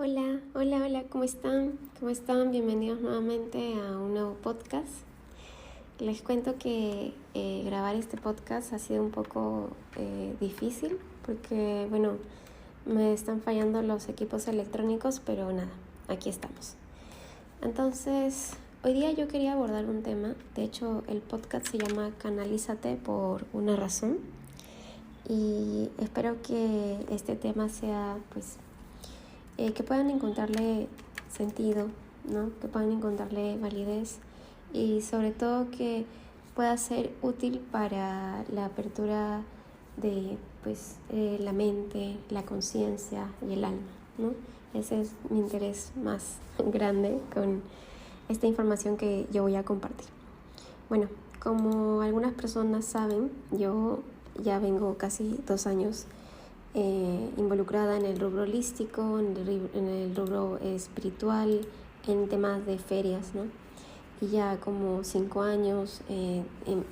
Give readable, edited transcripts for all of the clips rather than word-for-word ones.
Hola, hola, hola, ¿cómo están? ¿Cómo están? Bienvenidos nuevamente a un nuevo podcast. Les cuento que grabar este podcast ha sido un poco difícil porque, me están fallando los equipos electrónicos, pero nada, aquí estamos. Entonces, hoy día yo quería abordar un tema. De hecho, el podcast se llama Canalízate por una razón y espero que este tema sea, que puedan encontrarle sentido, ¿no? Que puedan encontrarle validez y sobre todo que pueda ser útil para la apertura de la mente, la conciencia y el alma, ¿no? Ese es mi interés más grande con esta información que yo voy a compartir. Bueno, como algunas personas saben, yo ya vengo casi 2 años involucrada en el rubro holístico, en el rubro espiritual, en temas de ferias, ¿no? Y ya como 5 años,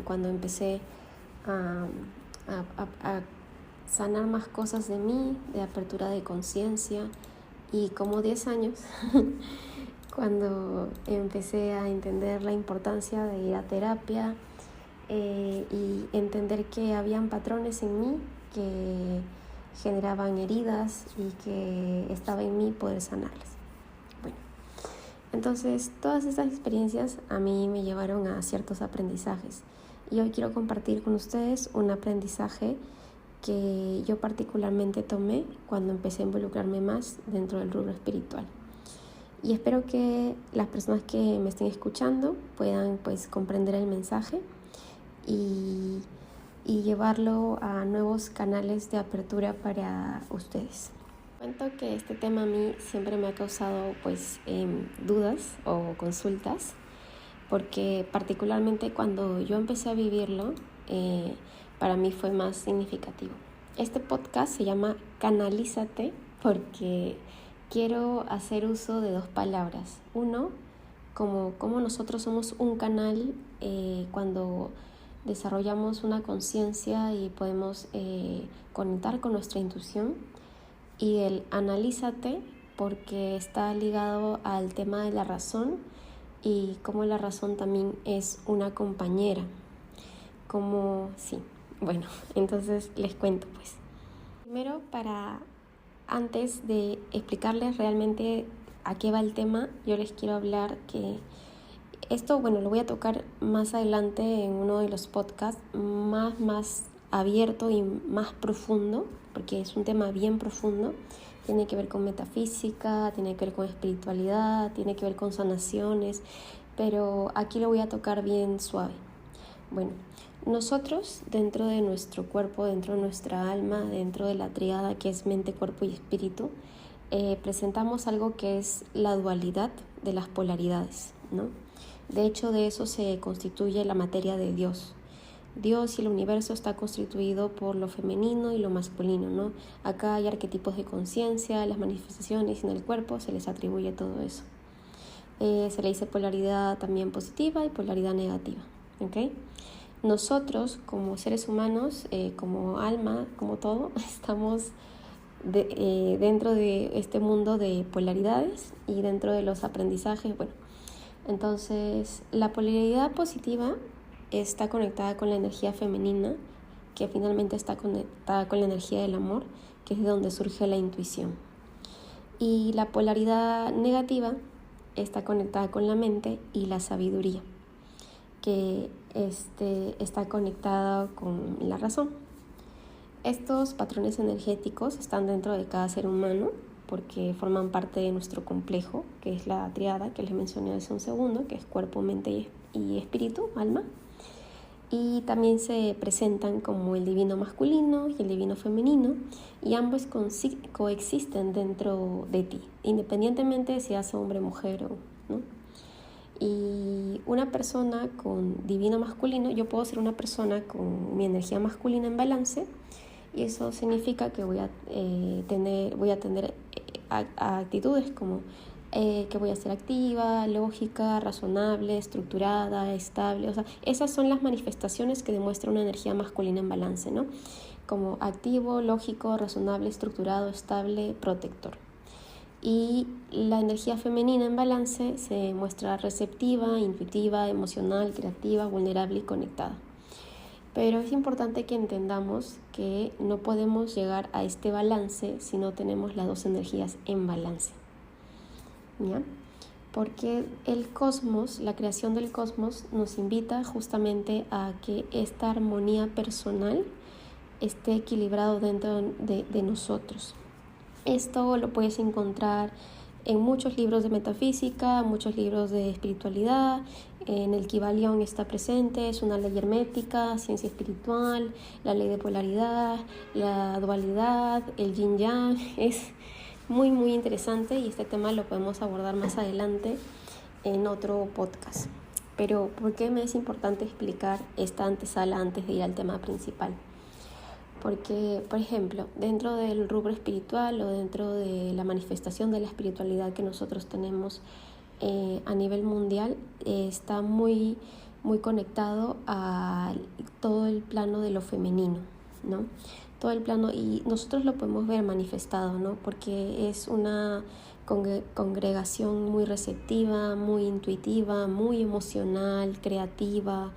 cuando empecé a, a sanar más cosas de mí, de apertura de conciencia, y como 10 años, cuando empecé a entender la importancia de ir a terapia y entender que habían patrones en mí que generaban heridas y que estaba en mí poder sanarlas. Bueno, entonces todas estas experiencias a mí me llevaron a ciertos aprendizajes y hoy quiero compartir con ustedes un aprendizaje que yo particularmente tomé cuando empecé a involucrarme más dentro del rubro espiritual. Y espero que las personas que me estén escuchando puedan comprender el mensaje y llevarlo a nuevos canales de apertura para ustedes. Cuento que este tema a mí siempre me ha causado dudas o consultas, porque particularmente cuando yo empecé a vivirlo, para mí fue más significativo. Este podcast se llama Canalízate porque quiero hacer uso de 2 palabras. Uno, como nosotros somos un canal cuando desarrollamos una conciencia y podemos conectar con nuestra intuición, y el analízate porque está ligado al tema de la razón y cómo la razón también es una compañera. Entonces les cuento Primero, antes de explicarles realmente a qué va el tema, yo les quiero hablar que esto, lo voy a tocar más adelante en uno de los podcasts más abierto y más profundo, porque es un tema bien profundo. Tiene que ver con metafísica, tiene que ver con espiritualidad, tiene que ver con sanaciones, pero aquí lo voy a tocar bien suave. Bueno, nosotros dentro de nuestro cuerpo, dentro de nuestra alma, dentro de la tríada que es mente, cuerpo y espíritu, presentamos algo que es la dualidad de las polaridades, ¿no? De hecho, de eso se constituye la materia de Dios. Dios y el universo está constituido por lo femenino y lo masculino, ¿no? Acá hay arquetipos de conciencia, las manifestaciones en el cuerpo, se les atribuye todo eso. Se le dice polaridad también positiva y polaridad negativa, ¿ok? Nosotros, como seres humanos, como alma, como todo, estamos dentro de este mundo de polaridades y dentro de los aprendizajes. Entonces la polaridad positiva está conectada con la energía femenina, que finalmente está conectada con la energía del amor, que es de donde surge la intuición. Y la polaridad negativa está conectada con la mente y la sabiduría, que está conectada con la razón. Estos patrones energéticos están dentro de cada ser humano porque forman parte de nuestro complejo, que es la triada que les mencioné hace un segundo, que es cuerpo, mente y espíritu, alma. Y también se presentan como el divino masculino y el divino femenino, y ambos coexisten dentro de ti, independientemente de si seas hombre, mujer ¿no? Y una persona con divino masculino, yo puedo ser una persona con mi energía masculina en balance, y eso significa que voy a tener actitudes como que voy a ser activa, lógica, razonable, estructurada, estable. O sea, esas son las manifestaciones que demuestran una energía masculina en balance, ¿no? Como activo, lógico, razonable, estructurado, estable, protector. Y la energía femenina en balance se muestra receptiva, intuitiva, emocional, creativa, vulnerable y conectada. Pero es importante que entendamos que no podemos llegar a este balance si no tenemos las dos energías en balance, ¿ya? Porque el cosmos, la creación del cosmos, nos invita justamente a que esta armonía personal esté equilibrado dentro de nosotros. Esto lo puedes encontrar en muchos libros de metafísica, muchos libros de espiritualidad. En el Kybalión está presente, es una ley hermética, ciencia espiritual, la ley de polaridad, la dualidad, el yin yang. Es muy muy interesante y este tema lo podemos abordar más adelante en otro podcast. Pero ¿por qué me es importante explicar esta antesala antes de ir al tema principal? Porque, por ejemplo, dentro del rubro espiritual o dentro de la manifestación de la espiritualidad que nosotros tenemos a nivel mundial, está muy, muy conectado a todo el plano de lo femenino, ¿no? Todo el plano, y nosotros lo podemos ver manifestado, ¿no? Porque es una congregación muy receptiva, muy intuitiva, muy emocional, creativa,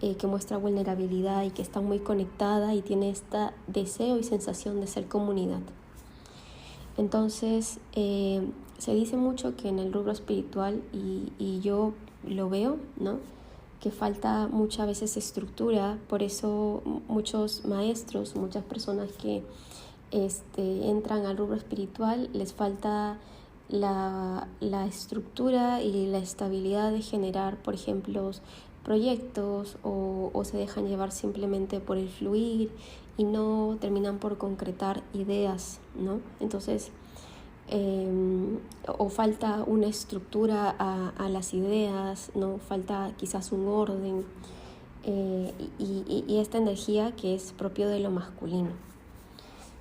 que muestra vulnerabilidad y que está muy conectada y tiene este deseo y sensación de ser comunidad. Entonces, se dice mucho que en el rubro espiritual, y yo lo veo, ¿no?, que falta muchas veces estructura. Por eso muchos maestros, muchas personas que entran al rubro espiritual, les falta la estructura y la estabilidad de generar, por ejemplo, proyectos, o se dejan llevar simplemente por el fluir y no terminan por concretar ideas, ¿no? Entonces, o falta una estructura a las ideas, ¿no? Falta quizás un orden, y esta energía que es propio de lo masculino,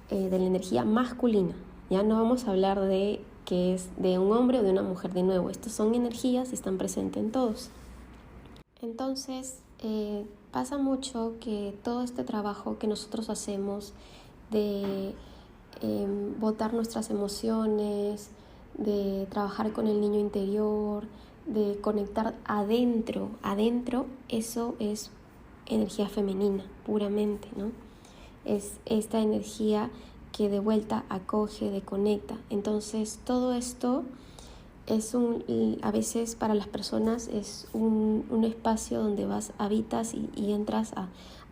de la energía masculina. Ya no vamos a hablar de que es de un hombre o de una mujer. De nuevo, estas son energías y están presentes en todos. Entonces, pasa mucho que todo este trabajo que nosotros hacemos de botar nuestras emociones, de trabajar con el niño interior, de conectar adentro, eso es energía femenina, puramente, ¿no? Es esta energía que de vuelta acoge, desconecta. Entonces, todo esto es a veces para las personas es un espacio donde habitas y entras a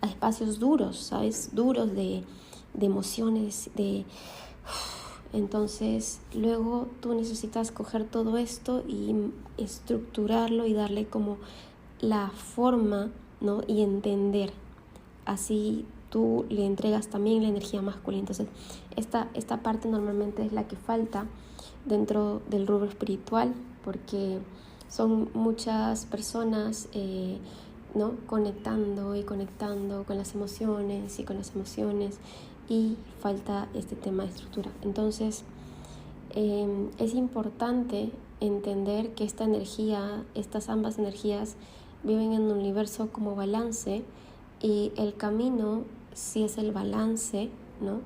espacios duros, ¿sabes? Duros de emociones, entonces luego tú necesitas coger todo esto y estructurarlo y darle como la forma, ¿no? Y entender. Así tú le entregas también la energía masculina. Entonces esta parte normalmente es la que falta dentro del rubro espiritual, porque son muchas personas ¿no?, conectando con las emociones y falta este tema de estructura. Entonces, es importante entender que estas ambas energías viven en un universo como balance, y el camino sí es el balance, ¿no?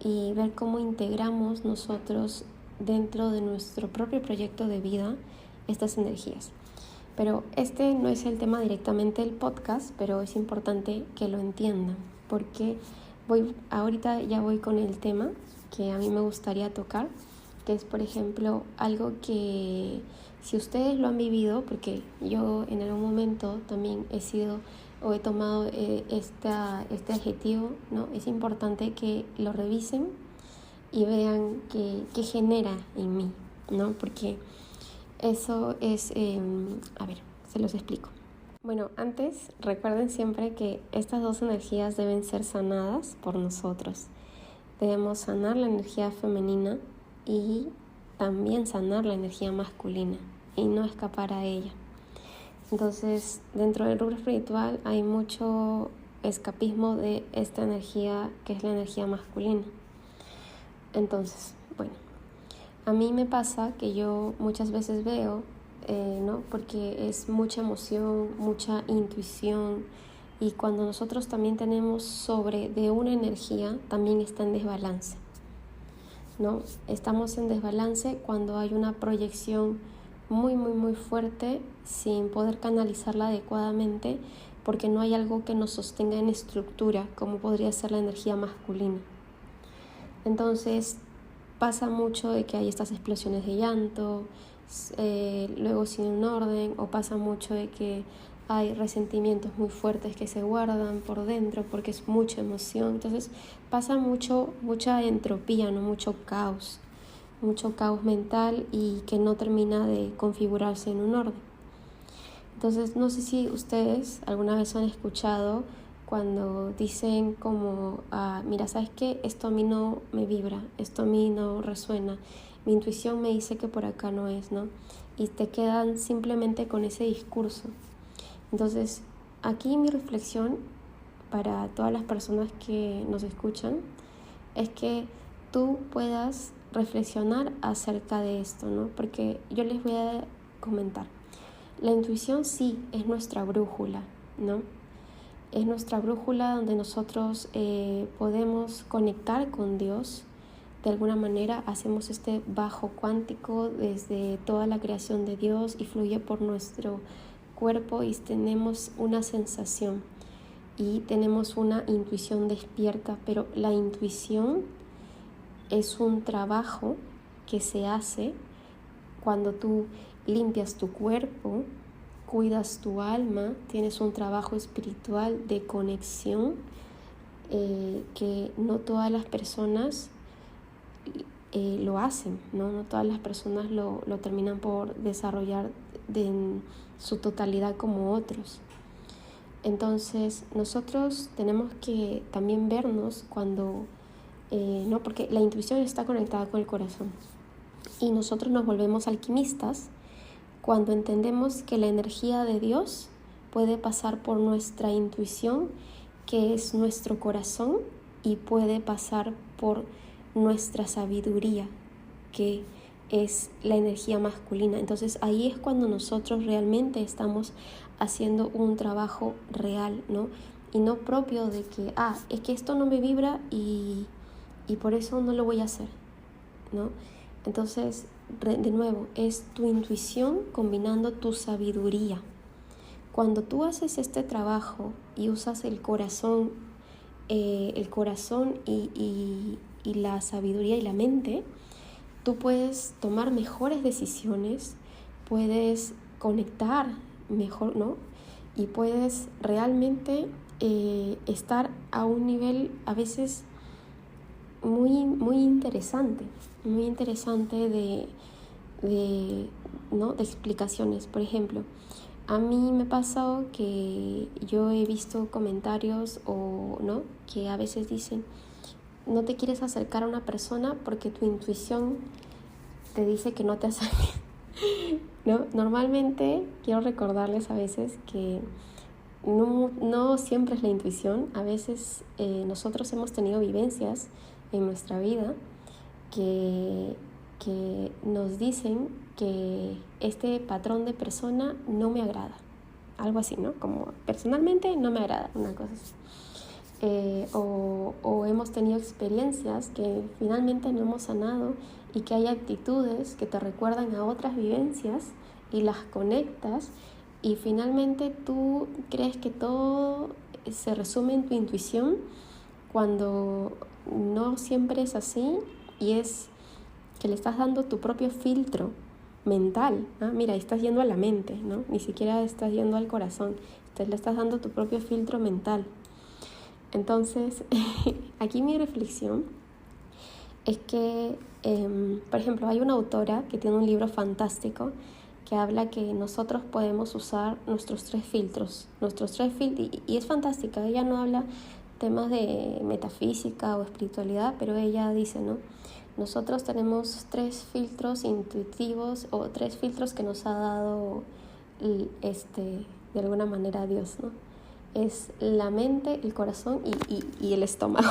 Y ver cómo integramos nosotros dentro de nuestro propio proyecto de vida estas energías. Pero este no es el tema directamente del podcast, pero es importante que lo entiendan, porque ahorita ya voy con el tema que a mí me gustaría tocar, que es, por ejemplo, algo que si ustedes lo han vivido, porque yo en algún momento también he tomado este adjetivo, ¿no? Es importante que lo revisen y vean qué genera en mí, ¿no? Porque eso es, se los explico. Bueno, antes recuerden siempre que estas dos energías deben ser sanadas por nosotros. Debemos sanar la energía femenina y también sanar la energía masculina y no escapar a ella. Entonces, dentro del rubro espiritual hay mucho escapismo de esta energía que es la energía masculina. Entonces, bueno, a mí me pasa que yo muchas veces veo, ¿no?, porque es mucha emoción, mucha intuición, y cuando nosotros también tenemos sobre de una energía, también está en desbalance. ¿no? Estamos en desbalance cuando hay una proyección muy, muy, muy fuerte sin poder canalizarla adecuadamente porque no hay algo que nos sostenga en estructura, como podría ser la energía masculina. Entonces pasa mucho de que hay estas explosiones de llanto, luego sin un orden, o pasa mucho de que hay resentimientos muy fuertes que se guardan por dentro porque es mucha emoción. Entonces pasa mucha entropía, ¿no? Mucho caos mental y que no termina de configurarse en un orden. Entonces no sé si ustedes alguna vez han escuchado cuando dicen como, mira, ¿sabes qué? Esto a mí no me vibra, esto a mí no resuena, mi intuición me dice que por acá no es, ¿no? Y te quedan simplemente con ese discurso. Entonces, aquí mi reflexión para todas las personas que nos escuchan es que tú puedas reflexionar acerca de esto, ¿no? Porque yo les voy a comentar. La intuición sí es nuestra brújula, ¿no? Es nuestra brújula donde nosotros podemos conectar con Dios. De alguna manera hacemos este bajo cuántico desde toda la creación de Dios y fluye por nuestro cuerpo y tenemos una sensación y tenemos una intuición despierta, pero la intuición es un trabajo que se hace cuando tú limpias tu cuerpo, cuidas tu alma, tienes un trabajo espiritual de conexión que no todas las personas lo hacen, ¿no? No todas las personas lo terminan por desarrollar en su totalidad como otros. Entonces nosotros tenemos que también vernos cuando, ¿no? Porque la intuición está conectada con el corazón y nosotros nos volvemos alquimistas cuando entendemos que la energía de Dios puede pasar por nuestra intuición, que es nuestro corazón, y puede pasar por nuestra sabiduría, que es la energía masculina. Entonces ahí es cuando nosotros realmente estamos haciendo un trabajo real, ¿no? Y no propio de que, es que esto no me vibra y por eso no lo voy a hacer, ¿no? Entonces, de nuevo, es tu intuición combinando tu sabiduría. Cuando tú haces este trabajo y usas el corazón y la sabiduría y la mente, tú puedes tomar mejores decisiones, puedes conectar mejor, ¿no? Y puedes realmente estar a un nivel a veces muy, muy interesante ¿no? de explicaciones. Por ejemplo, a mí me ha pasado que yo he visto comentarios ¿no? que a veces dicen, no te quieres acercar a una persona porque tu intuición te dice que no te acerques, ¿no? Normalmente quiero recordarles a veces que no siempre es la intuición. A veces nosotros hemos tenido vivencias en nuestra vida que nos dicen que este patrón de persona no me agrada, algo así, ¿no? Como personalmente no me agrada, una cosa así. O hemos tenido experiencias que finalmente no hemos sanado y que hay actitudes que te recuerdan a otras vivencias y las conectas y finalmente tú crees que todo se resume en tu intuición cuando no siempre es así y es que le estás dando tu propio filtro mental, ¿no? Mira, estás yendo a la mente, ¿no? Ni siquiera estás yendo al corazón, le estás dando tu propio filtro mental. Entonces, aquí mi reflexión es que, por ejemplo, hay una autora que tiene un libro fantástico que habla que nosotros podemos usar nuestros tres filtros, y es fantástica. Ella no habla temas de metafísica o espiritualidad, pero ella dice, ¿no? Nosotros tenemos 3 filtros intuitivos o 3 filtros que nos ha dado de alguna manera Dios, ¿no? Es la mente, el corazón y el estómago.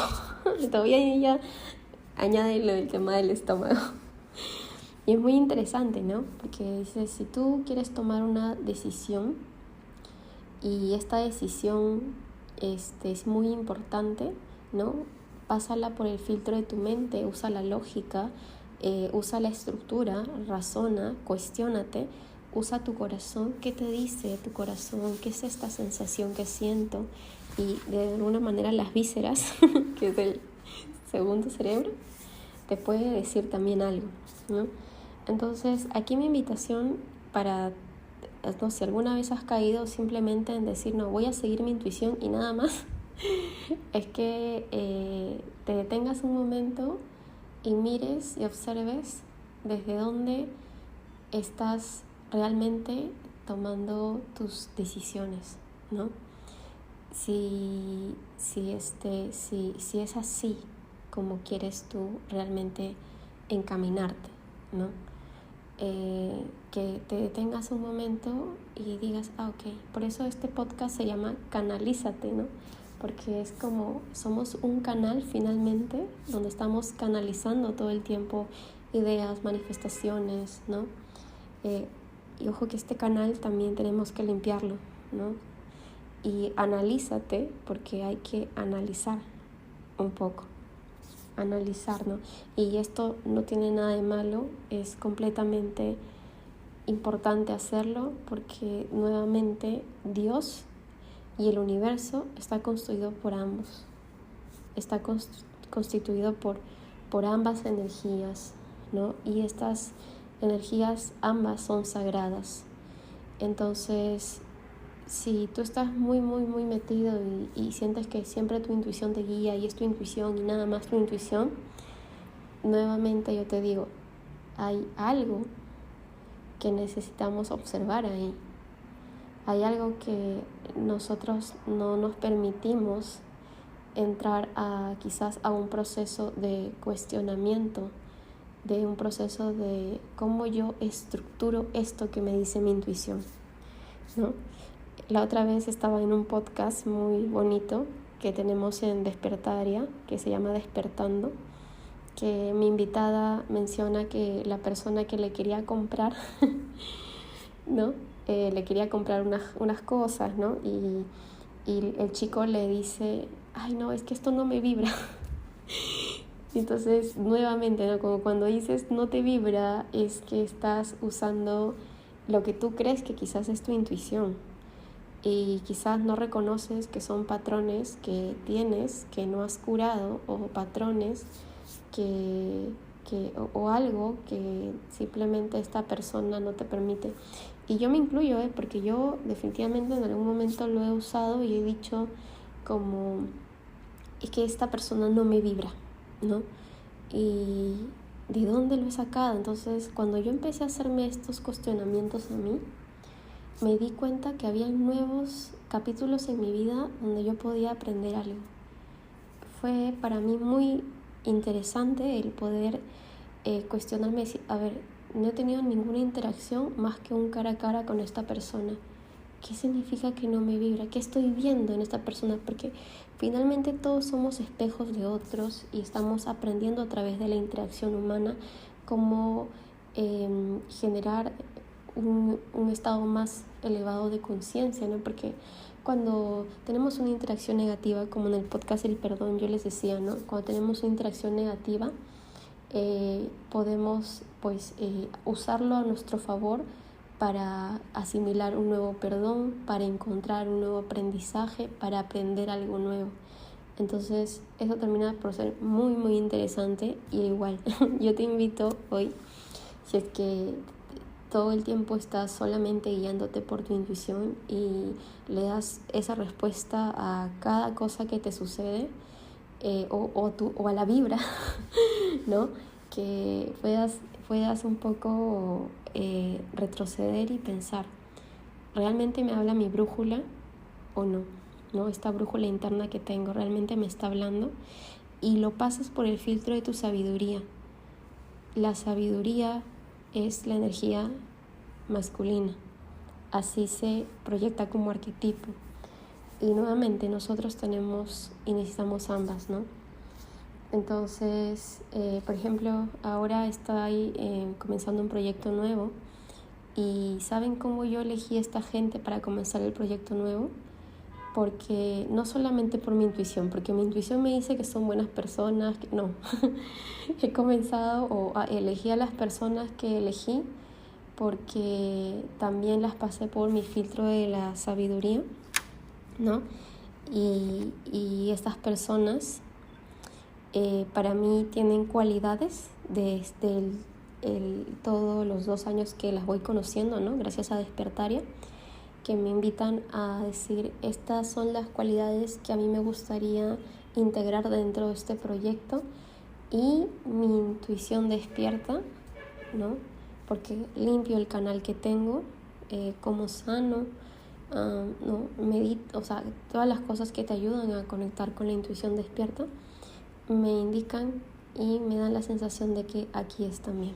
Todavía ella añade el tema del estómago. Y es muy interesante, ¿no? Porque dice, si tú quieres tomar una decisión y esta decisión es muy importante, ¿no? pásala por el filtro de tu mente, usa la lógica, usa la estructura, razona, cuestiónate, usa tu corazón. ¿Qué te dice tu corazón? ¿Qué es esta sensación que siento? Y de alguna manera las vísceras, que es el segundo cerebro, te puede decir también algo, ¿no? Entonces, aquí mi invitación para, no sé, alguna vez has caído simplemente en decir, no, voy a seguir mi intuición y nada más, es que te detengas un momento y mires y observes desde dónde estás realmente tomando tus decisiones, ¿no? Si es así como quieres tú realmente encaminarte, ¿no? Que te detengas un momento y digas, ok, por eso este podcast se llama Canalízate, ¿no? Porque es como somos un canal finalmente donde estamos canalizando todo el tiempo ideas, manifestaciones, ¿no? Y ojo que este canal también tenemos que limpiarlo, ¿no? Y analízate, porque hay que analizar un poco, analizar, ¿no? Y esto no tiene nada de malo, es completamente importante hacerlo porque nuevamente Dios y el universo está construido por ambos, está constituido por ambas energías, ¿no? Y estas energías ambas son sagradas. Entonces, si tú estás muy metido y sientes que siempre tu intuición te guía y es tu intuición y nada más tu intuición, nuevamente yo te digo, hay algo que necesitamos observar ahí. Hay algo que nosotros no nos permitimos entrar quizás a un proceso de cuestionamiento, de un proceso de cómo yo estructuro esto que me dice mi intuición, ¿no? La otra vez estaba en un podcast muy bonito que tenemos en Despertaria, que se llama Despertando, que mi invitada menciona que la persona que le quería comprar, ¿no? Le quería comprar unas cosas, ¿no? Y el chico le dice, ay, no, es que esto no me vibra. Entonces, nuevamente, ¿no? Como cuando dices no te vibra, es que estás usando lo que tú crees que quizás es tu intuición. Y quizás no reconoces que son patrones que tienes, que no has curado, o patrones o algo que simplemente esta persona no te permite. Y yo me incluyo, porque yo definitivamente en algún momento lo he usado y he dicho como, es que esta persona no me vibra, ¿no? Y ¿de dónde lo he sacado? Entonces, cuando yo empecé a hacerme estos cuestionamientos a mí, me di cuenta que había nuevos capítulos en mi vida donde yo podía aprender algo. Fue para mí muy interesante el poder cuestionarme y decir, a ver, no he tenido ninguna interacción más que un cara a cara con esta persona. ¿Qué significa que no me vibra? ¿Qué estoy viendo en esta persona? Porque finalmente todos somos espejos de otros y estamos aprendiendo a través de la interacción humana cómo generar un estado más elevado de conciencia, ¿no? Porque cuando tenemos una interacción negativa, como en el podcast El Perdón yo les decía, ¿no? Cuando tenemos una interacción negativa, podemos usarlo a nuestro favor para asimilar un nuevo perdón, para encontrar un nuevo aprendizaje, para aprender algo nuevo. Entonces eso termina por ser muy interesante. Y igual yo te invito hoy, si es que todo el tiempo estás solamente guiándote por tu intuición y le das esa respuesta a cada cosa que te sucede, o a la vibra, ¿no? Que puedas un poco retroceder y pensar, ¿realmente me habla mi brújula o no? ¿No? Esta brújula interna que tengo, ¿realmente me está hablando? Y lo pasas por el filtro de tu sabiduría. La sabiduría es la energía masculina, así se proyecta como arquetipo. Y nuevamente nosotros tenemos y necesitamos ambas, ¿no? Entonces, por ejemplo, ahora estoy comenzando un proyecto nuevo. ¿Y saben cómo yo elegí a esta gente para comenzar el proyecto nuevo? porque no solamente por mi intuición, porque mi intuición me dice que son buenas personas, no, he comenzado o elegí a las personas que elegí porque también las pasé por mi filtro de la sabiduría, ¿no? Y estas personas para mí tienen cualidades desde todos los 2 años que las voy conociendo, ¿no? Gracias a Despertaria, que me invitan a decir, estas son las cualidades que a mí me gustaría integrar dentro de este proyecto, y mi intuición despierta, ¿no? Porque limpio el canal que tengo, como sano, ¿no? Medito, o sea, todas las cosas que te ayudan a conectar con la intuición despierta me indican y me dan la sensación de que aquí están bien.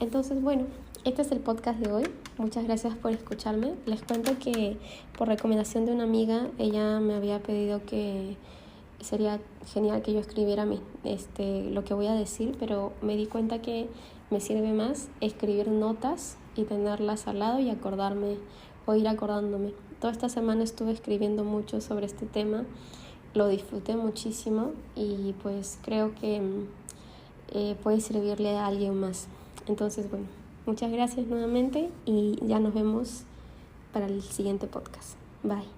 Entonces, bueno, este es el podcast de hoy. Muchas gracias por escucharme. Les cuento que por recomendación de una amiga, ella me había pedido que sería genial que yo escribiera lo que voy a decir, pero me di cuenta que me sirve más escribir notas y tenerlas al lado y acordarme o ir acordándome. Toda esta semana estuve escribiendo mucho sobre este tema, lo disfruté muchísimo y pues creo que puede servirle a alguien más. Entonces, bueno, muchas gracias nuevamente y ya nos vemos para el siguiente podcast. Bye.